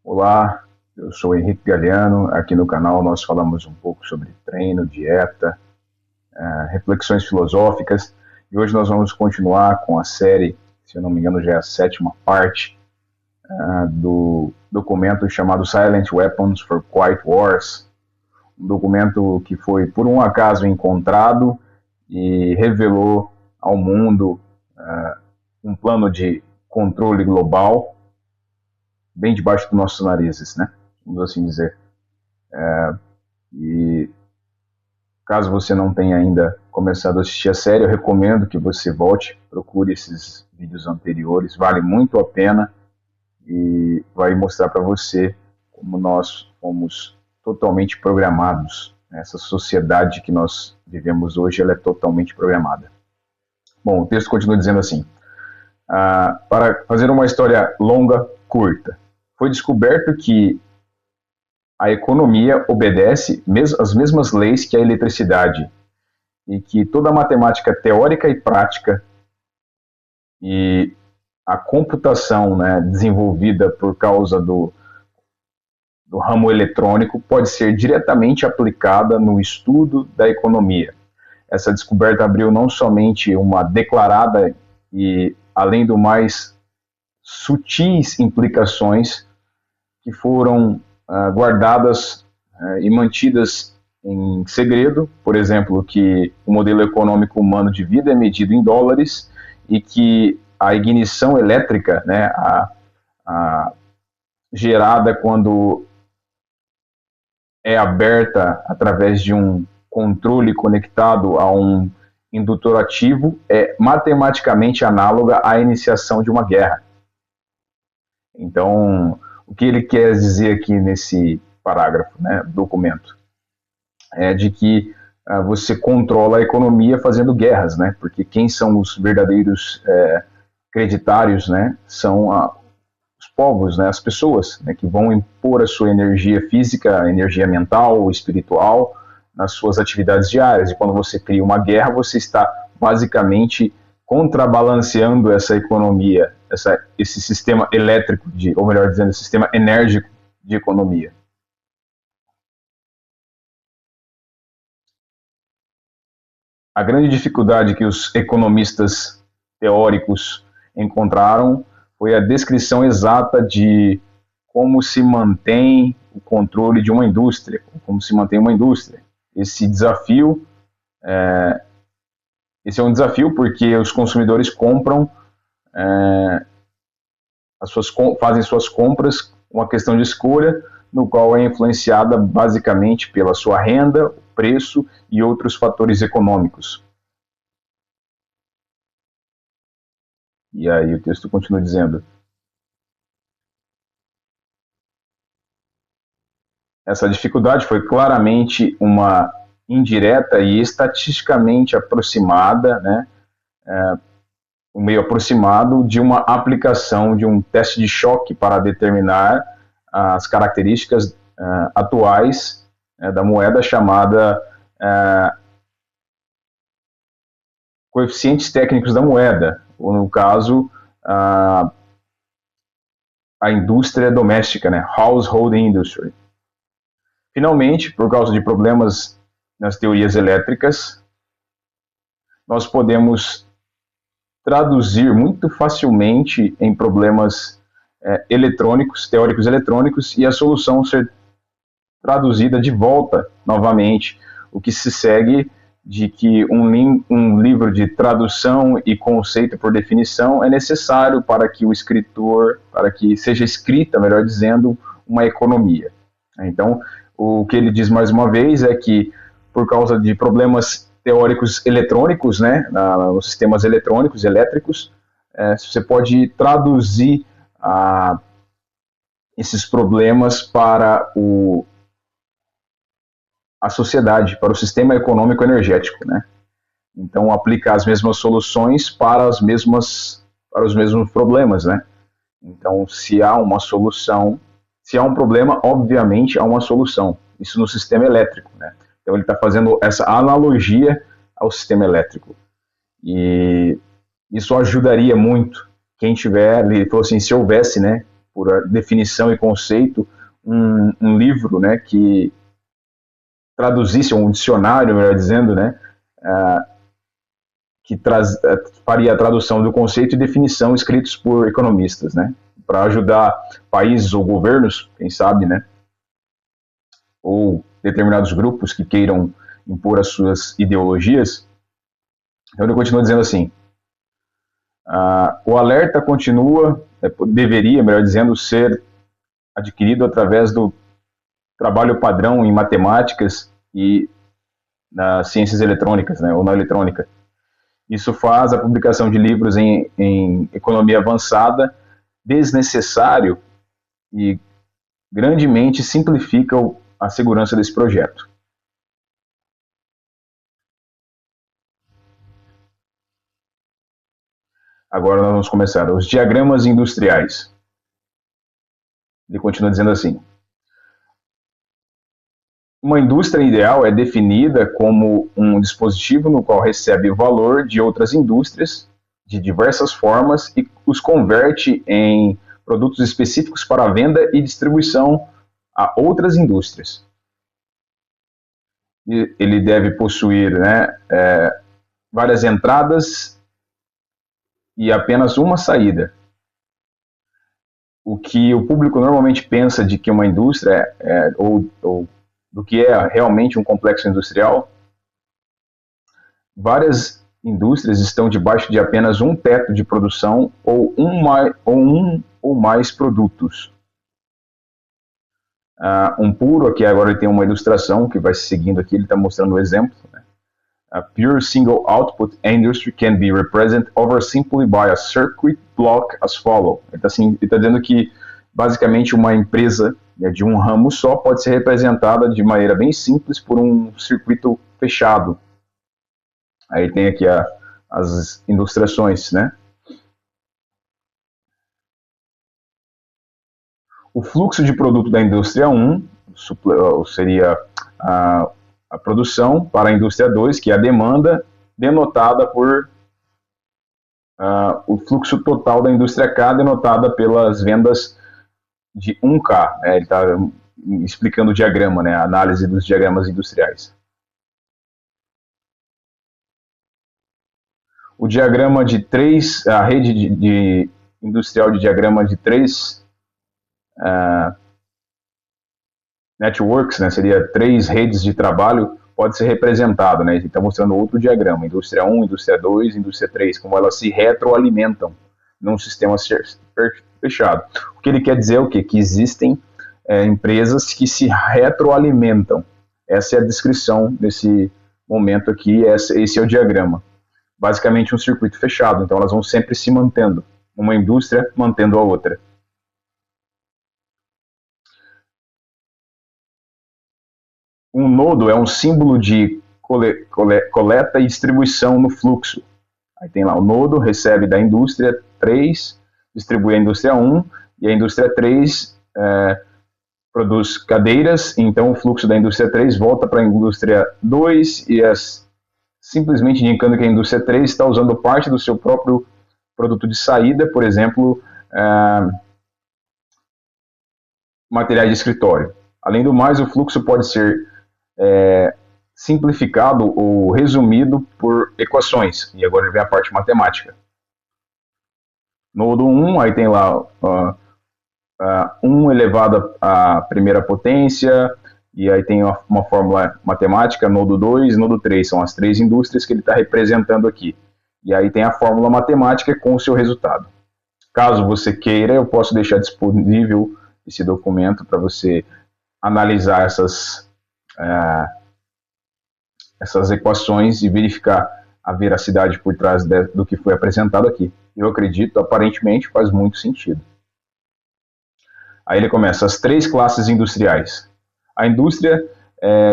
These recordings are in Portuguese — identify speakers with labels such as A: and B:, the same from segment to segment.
A: Olá, eu sou Henrique Galiano. Aqui no canal nós falamos um pouco sobre treino, dieta, reflexões filosóficas. E hoje nós vamos continuar com a série, se eu não me engano já é a sétima parte, do documento chamado Silent Weapons for Quiet Wars. Um documento que foi por um acaso encontrado e revelou ao mundo um plano de controle global bem debaixo dos nossos narizes, né? Vamos assim dizer. E caso você não tenha ainda começado a assistir a série, eu recomendo que você volte, procure esses vídeos anteriores, vale muito a pena e vai mostrar para você como nós fomos totalmente programados. Essa sociedade que nós vivemos hoje, ela é totalmente programada. Bom, o texto continua dizendo assim: para fazer uma história longa, curta, foi descoberto que a economia obedece às mesmas leis que a eletricidade e que toda a matemática teórica e prática e a computação, né, desenvolvida por causa do ramo eletrônico pode ser diretamente aplicada no estudo da economia. Essa descoberta abriu não somente uma declarada e, além do mais, sutis implicações que foram guardadas e mantidas em segredo, por exemplo, que o modelo econômico humano de vida é medido em dólares e que a ignição elétrica, né, gerada quando é aberta através de um controle conectado a um indutor ativo, é matematicamente análoga à iniciação de uma guerra. Então, o que ele quer dizer aqui nesse parágrafo, né, documento, é de que você controla a economia fazendo guerras, né, porque quem são os verdadeiros creditários, né, são os povos, né, as pessoas, né, que vão impor a sua energia física, energia mental, espiritual, nas suas atividades diárias. E quando você cria uma guerra, você está basicamente contrabalanceando essa economia, esse sistema elétrico, ou melhor dizendo, sistema enérgico de economia. A grande dificuldade que os economistas teóricos encontraram foi a descrição exata de como se mantém o controle de uma indústria, como se mantém uma indústria. Esse é um desafio porque os consumidores compram, fazem suas compras, uma questão de escolha, no qual é influenciada basicamente pela sua renda, preço e outros fatores econômicos. E aí o texto continua dizendo: essa dificuldade foi claramente uma indireta e estatisticamente aproximada, né, um meio aproximado de uma aplicação de um teste de choque para determinar as características atuais da moeda, chamada coeficientes técnicos da moeda, ou no caso, a indústria doméstica, né, household industry. Finalmente, por causa de problemas nas teorias elétricas, nós podemos traduzir muito facilmente em problemas eletrônicos, teóricos eletrônicos, e a solução ser traduzida de volta novamente, o que se segue de que um livro de tradução e conceito por definição é necessário para que o escritor, para que seja escrita, melhor dizendo, uma economia. Então, o que ele diz mais uma vez é que, por causa de problemas teóricos eletrônicos, né, nos sistemas eletrônicos, elétricos, você pode traduzir esses problemas para a sociedade, para o sistema econômico energético, né? Então, aplicar as mesmas soluções para os mesmos problemas, né? Então, se há uma solução, se há um problema, obviamente há uma solução. Isso no sistema elétrico, né? Então, ele está fazendo essa analogia ao sistema elétrico. E isso ajudaria muito quem tiver, ele falou assim, se houvesse, né, por a definição e conceito, um livro, né, que traduzisse, um dicionário, melhor dizendo, né, que faria a tradução do conceito e definição escritos por economistas, né, para ajudar países ou governos, quem sabe, né, ou determinados grupos que queiram impor as suas ideologias. Então ele continua dizendo assim: o alerta continua, deveria, melhor dizendo, ser adquirido através do trabalho padrão em matemáticas e nas ciências eletrônicas, né, ou na eletrônica. Isso faz a publicação de livros em economia avançada desnecessário e grandemente simplifica a segurança desse projeto. Agora nós vamos começar. Os diagramas industriais. Ele continua dizendo assim: uma indústria ideal é definida como um dispositivo no qual recebe o valor de outras indústrias de diversas formas e os converte em produtos específicos para venda e distribuição a outras indústrias. Ele deve possuir, né, várias entradas e apenas uma saída. O que o público normalmente pensa de que uma indústria ou do que é realmente um complexo industrial, várias indústrias estão debaixo de apenas um teto de produção ou um ou mais produtos. Um puro, aqui agora ele tem uma ilustração que vai seguindo aqui, ele está mostrando o exemplo. Né? A pure single output industry can be represented over simply by a circuit block as follow. Ele está dizendo que basicamente uma empresa, né, de um ramo só pode ser representada de maneira bem simples por um circuito fechado. Aí tem aqui as ilustrações, né? O fluxo de produto da indústria 1 seria a produção para a indústria 2, que é a demanda, denotada por o fluxo total da indústria K, denotada pelas vendas de 1K. Ele está explicando o diagrama, né, a análise dos diagramas industriais. O diagrama de 3, a rede industrial de diagrama de 3 networks, né, seria 3 redes de trabalho, pode ser representado, né, ele está mostrando outro diagrama, indústria 1, indústria 2, indústria 3, como elas se retroalimentam num sistema fechado. O que ele quer dizer é o quê? Que existem empresas que se retroalimentam. Essa é a descrição desse momento aqui, esse é o diagrama. Basicamente um circuito fechado, então elas vão sempre se mantendo, uma indústria mantendo a outra. Um nodo é um símbolo de coleta e distribuição no fluxo. Aí tem lá, o nodo recebe da indústria 3, distribui a indústria 1, e a indústria 3 produz cadeiras, então o fluxo da indústria 3 volta para a indústria 2, e simplesmente indicando que a indústria 3 está usando parte do seu próprio produto de saída, por exemplo, materiais de escritório. Além do mais, o fluxo pode ser simplificado ou resumido por equações. E agora vem a parte matemática. Nodo 1, aí tem lá 1 elevado à primeira potência, e aí tem uma fórmula matemática, nodo 2 e nodo 3, são as 3 indústrias que ele está representando aqui. E aí tem a fórmula matemática com o seu resultado. Caso você queira, eu posso deixar disponível esse documento para você analisar essas equações e verificar a veracidade por trás do que foi apresentado aqui. Eu acredito, aparentemente, faz muito sentido. Aí ele começa, as 3 classes industriais. A indústria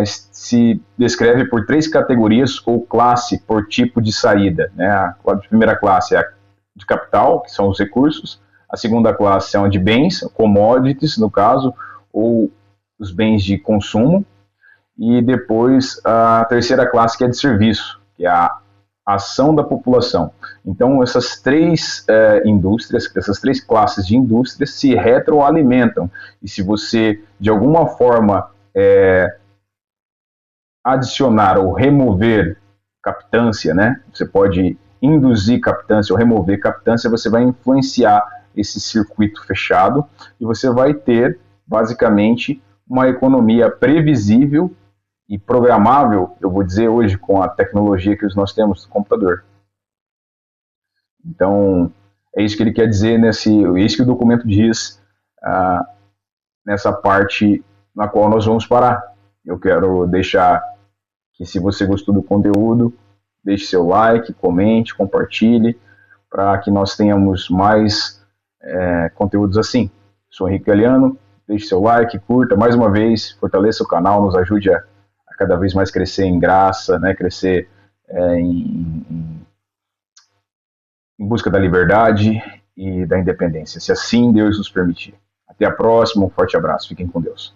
A: se descreve por 3 categorias ou classe por tipo de saída. Né? A primeira classe é a de capital, que são os recursos. A segunda classe são a de bens, commodities, no caso, ou os bens de consumo. E depois a terceira classe, que é de serviço, que é a ação da população. Então, essas três indústrias, essas três classes de indústrias se retroalimentam. E se você, de alguma forma, adicionar ou remover captância, né? Você pode induzir captância ou remover captância, você vai influenciar esse circuito fechado e você vai ter, basicamente, uma economia previsível e programável, eu vou dizer hoje, com a tecnologia que nós temos no computador. Então, é isso que ele quer dizer, é isso que o documento diz nessa parte na qual nós vamos parar. Eu quero deixar que, se você gostou do conteúdo, deixe seu like, comente, compartilhe, para que nós tenhamos mais conteúdos assim. Sou Henrique Galiano, deixe seu like, curta, mais uma vez, fortaleça o canal, nos ajude a cada vez mais crescer em graça, né, crescer em busca da liberdade e da independência, se assim Deus nos permitir. Até a próxima, um forte abraço, fiquem com Deus.